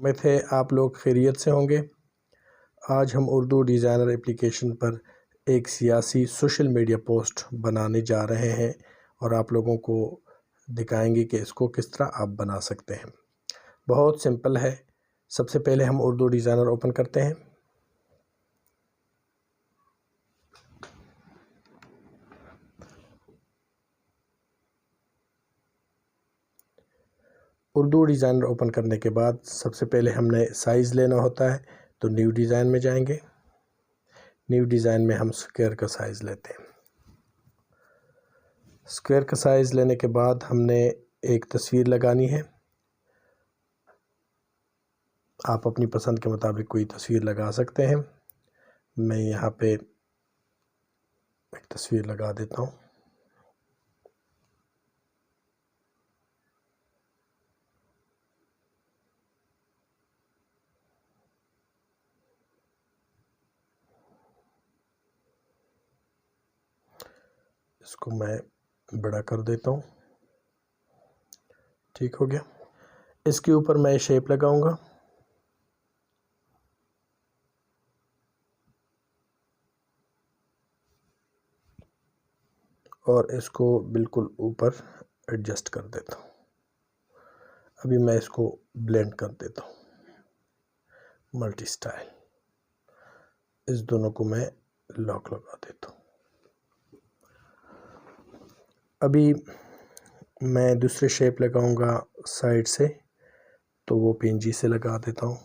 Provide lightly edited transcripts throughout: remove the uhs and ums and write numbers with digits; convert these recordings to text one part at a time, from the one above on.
उम्मीद है आप लोग खैरियत से होंगे। आज हम उर्दू डिज़ाइनर एप्लीकेशन पर एक सियासी सोशल मीडिया पोस्ट बनाने जा रहे हैं और आप लोगों को दिखाएंगे कि इसको किस तरह आप बना सकते हैं। बहुत सिंपल है। सबसे पहले हम उर्दू डिज़ाइनर ओपन करते हैं। उर्दू डिज़ाइनर ओपन करने के बाद सबसे पहले हमने साइज़ लेना होता है, तो न्यू डिज़ाइन में जाएंगे। न्यू डिज़ाइन में हम स्क्वायर का साइज़ लेते हैं। स्क्वायर का साइज़ लेने के बाद हमने एक तस्वीर लगानी है। आप अपनी पसंद के मुताबिक कोई तस्वीर लगा सकते हैं। मैं यहाँ पे एक तस्वीर लगा देता हूँ। इसको मैं बड़ा कर देता हूँ। ठीक हो गया। इसके ऊपर मैं शेप लगाऊंगा। और इसको बिल्कुल ऊपर एडजस्ट कर देता हूँ। अभी मैं इसको ब्लेंड कर देता हूँ। मल्टी स्टाइल, इस दोनों को मैं लॉक लगा देता हूँ। अभी मैं दूसरे शेप लगाऊंगा साइड से, तो वो पिंजी से लगा देता हूँ।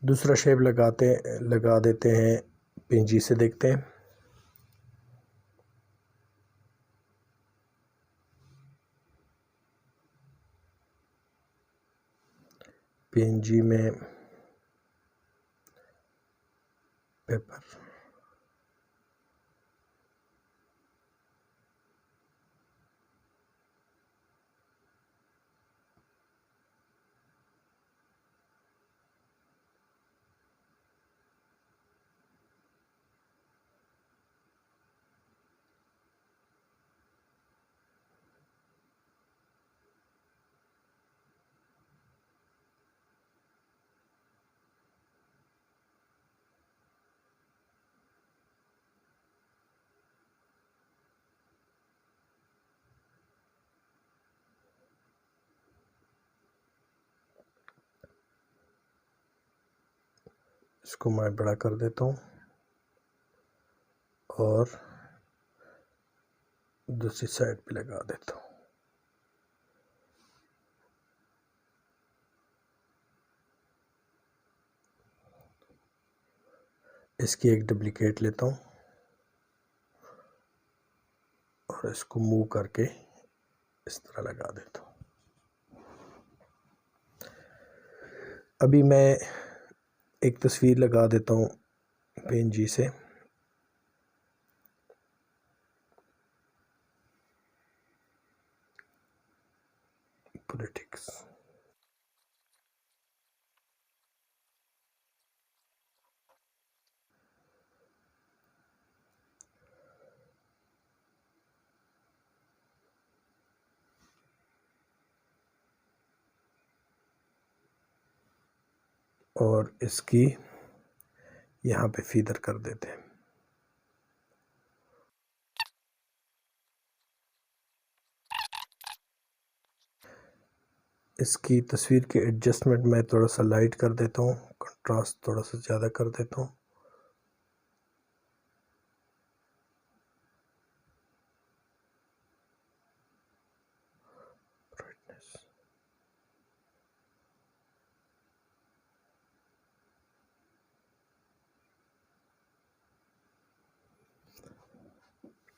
दूसरा शेप लगा देते हैं पिंजी से। देखते हैं। पिंजी में पेपर, इसको मैं बड़ा कर देता हूँ और दूसरी साइड पे लगा देता हूँ। इसकी एक डुप्लीकेट लेता हूँ और इसको मूव करके इस तरह लगा देता हूँ। अभी मैं एक तस्वीर लगा देता हूँ पेंजी से। पॉलिटिक्स, और इसकी यहाँ पे फीदर कर देते हैं। इसकी तस्वीर की एडजस्टमेंट मैं थोड़ा सा लाइट कर देता हूँ, कंट्रास्ट थोड़ा सा ज़्यादा कर देता हूँ।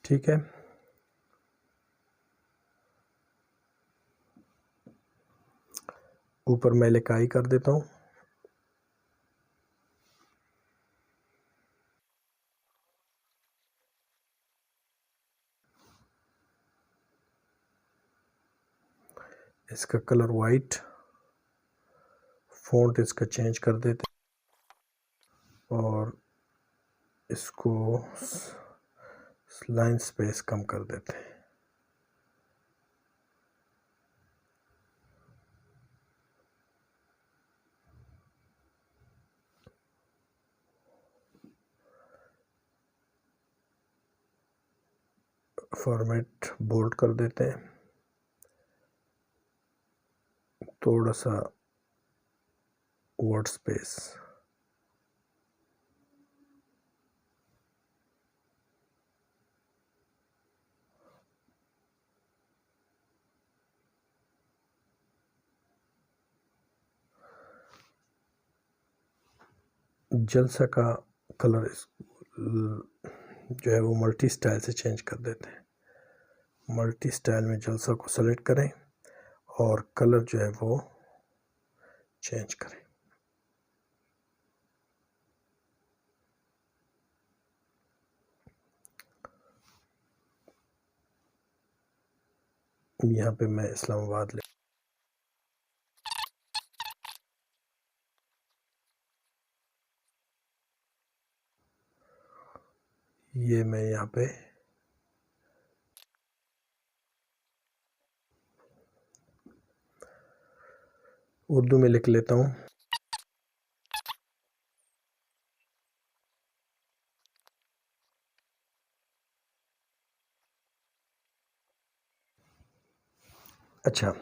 ठीक है। ऊपर मैं लिखाई कर देता हूँ। इसका कलर वाइट, फ़ॉन्ट इसका चेंज कर देते और इसको लाइन स्पेस कम कर देते हैं। फॉर्मेट बोल्ड कर देते हैं, थोड़ा सा वर्ड स्पेस। जलसा का कलर जो है वो मल्टी स्टाइल से चेंज कर देते हैं। मल्टी स्टाइल में जलसा को सेलेक्ट करें और कलर जो है वो चेंज करें। यहाँ पे मैं इस्लामाबाद ये मैं यहाँ पे उर्दू में लिख लेता हूँ। अच्छा,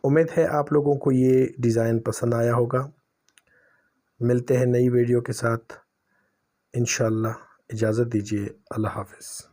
उम्मीद है आप लोगों को ये डिज़ाइन पसंद आया होगा। मिलते हैं नई वीडियो के साथ इंशाअल्लाह। इजाज़त दीजिए। अल्लाह हाफ़िज़।